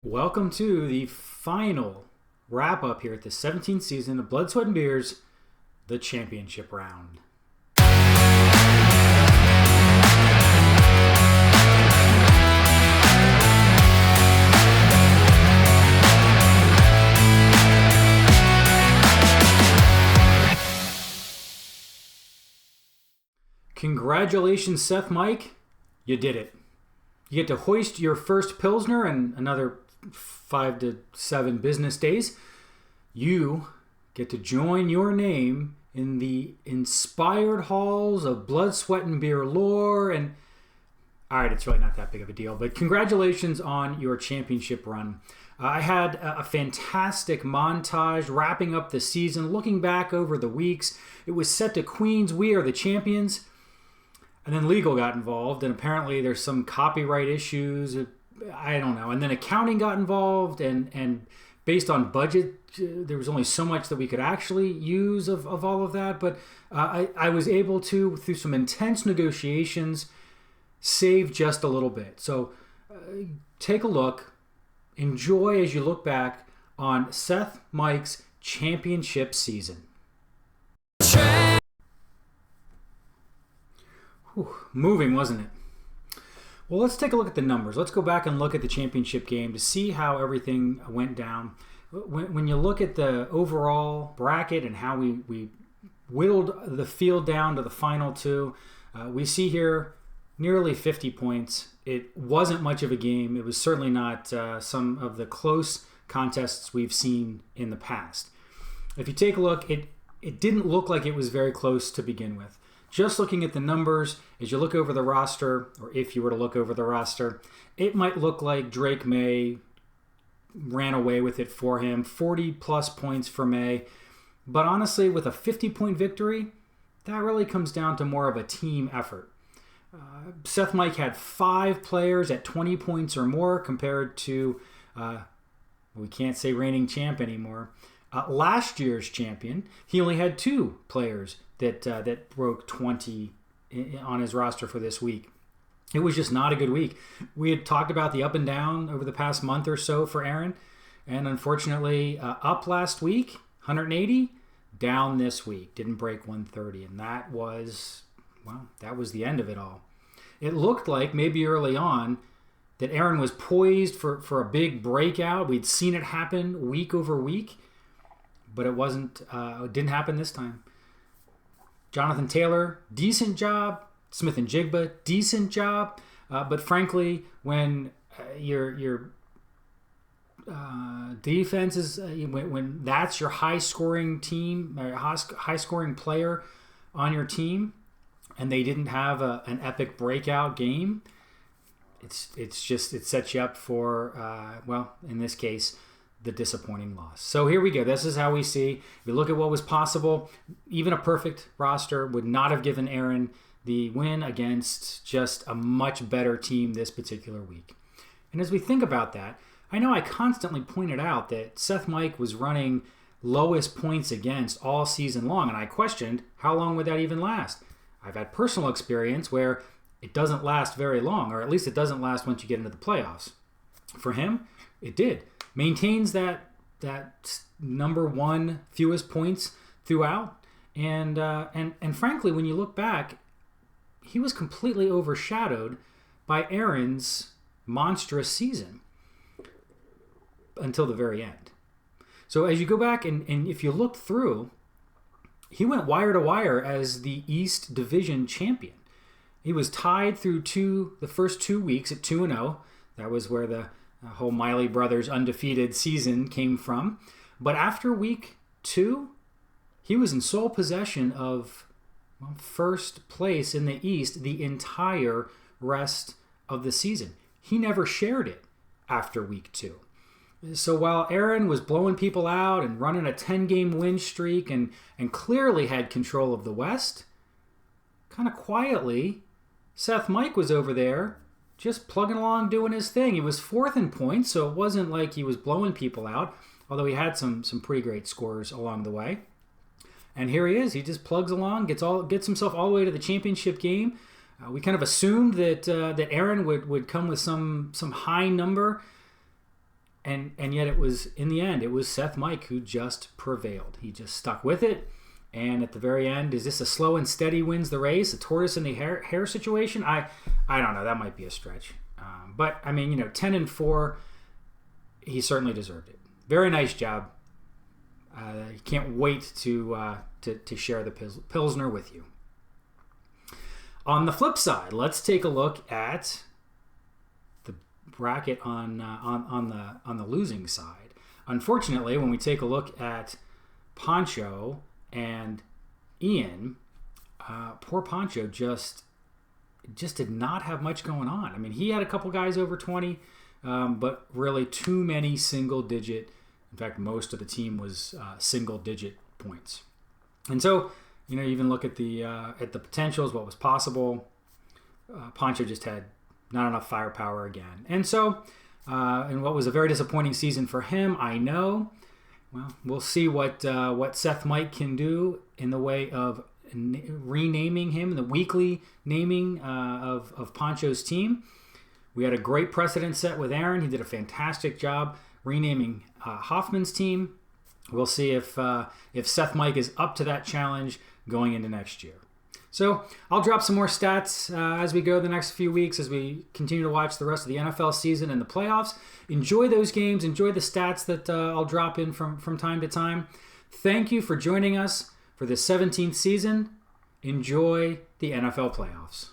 Welcome to the final wrap up here at the 17th season of Blood, Sweat, and Beers, the championship round. Congratulations, Seth Mike. You did it. You get to hoist your first Pilsner and another 5 to 7 business days. You get to join your name in the inspired halls of Blood, Sweat, and Beer lore. And all right, it's really not that big of a deal, but congratulations on your championship run. I had a fantastic montage wrapping up the season, looking back over the weeks. It was set to Queen's "We Are the Champions," and then legal got involved, and apparently there's some copyright issues. I don't know. And then accounting got involved, and based on budget, there was only so much that we could actually use of all of that. But I was able to, through some intense negotiations, save just a little bit. So take a look. Enjoy as you look back on Seth Mike's championship season. Whew, moving, wasn't it? Well, let's take a look at the numbers. Let's go back and look at the championship game to see how everything went down. When you look at the overall bracket and how we whittled the field down to the final two, we see here nearly 50 points. It wasn't much of a game. It was certainly not some of the close contests we've seen in the past. If you take a look, it didn't look like it was very close to begin with. Just looking at the numbers, as you look over the roster, or if you were to look over the roster, it might look like Drake May ran away with it for him. 40-plus points for May. But honestly, with a 50-point victory, that really comes down to more of a team effort. Seth Mike had 5 players at 20 points or more compared to, we can't say reigning champ anymore, last year's champion. He only had 2 players that broke 20 on his roster for this week. It was just not a good week. We had talked about the up and down over the past month or so for Aaron, and unfortunately, up last week, 180, down this week, didn't break 130, and that was the end of it all. It looked like maybe early on that Aaron was poised for a big breakout. We'd seen it happen week over week, but it didn't happen this time. Jonathan Taylor, decent job. Smith and Jigba, decent job. But frankly, when your defense is when that's your high-scoring team, or high-scoring player on your team, and they didn't have an epic breakout game, it sets you up for in this case, the disappointing loss. So here we go. This is how we see. If you look at what was possible, even a perfect roster would not have given Aaron the win against just a much better team this particular week. And as we think about that, I know I constantly pointed out that Seth Mike was running lowest points against all season long, and I questioned how long would that even last. I've had personal experience where it doesn't last very long, or at least it doesn't last once you get into the playoffs. For him, it did. Maintains that number one fewest points throughout, and frankly, when you look back, he was completely overshadowed by Aaron's monstrous season until the very end. So as you go back and if you look through, he went wire to wire as the East Division champion. He was tied through the first 2 weeks at 2-0. That was where the whole Miley Brothers undefeated season came from. But after week 2, he was in sole possession of first place in the East the entire rest of the season. He never shared it after week 2. So while Aaron was blowing people out and running a 10-game win streak and clearly had control of the West, kind of quietly, Seth Mike was over there just plugging along, doing his thing. He was 4th in points, so it wasn't like he was blowing people out, although he had some pretty great scores along the way. And here he is. He just plugs along, gets himself all the way to the championship game. We kind of assumed that Aaron would come with some high number. and yet it was, in the end, it was Seth Mike who just prevailed. He just stuck with it. And at the very end, is this a slow and steady wins the race, a tortoise in the hare situation? I don't know. That might be a stretch. But, I mean, 10-4, he certainly deserved it. Very nice job. Can't wait to share the Pilsner with you. On the flip side, let's take a look at the bracket on the losing side. Unfortunately, when we take a look at Poncho and Ian, poor Poncho just did not have much going on. I mean, he had a couple guys over 20, but really too many single-digit. In fact, most of the team was single-digit points. And so, even look at the potentials, what was possible. Poncho just had not enough firepower again. And so, in what was a very disappointing season for him, I know. Well, we'll see what Seth Mike can do in the way of renaming him, the weekly naming of Poncho's team. We had a great precedent set with Aaron. He did a fantastic job renaming Hoffman's team. We'll see if Seth Mike is up to that challenge going into next year. So I'll drop some more stats as we go the next few weeks, as we continue to watch the rest of the NFL season and the playoffs. Enjoy those games. Enjoy the stats that I'll drop in from time to time. Thank you for joining us for the 17th season. Enjoy the NFL playoffs.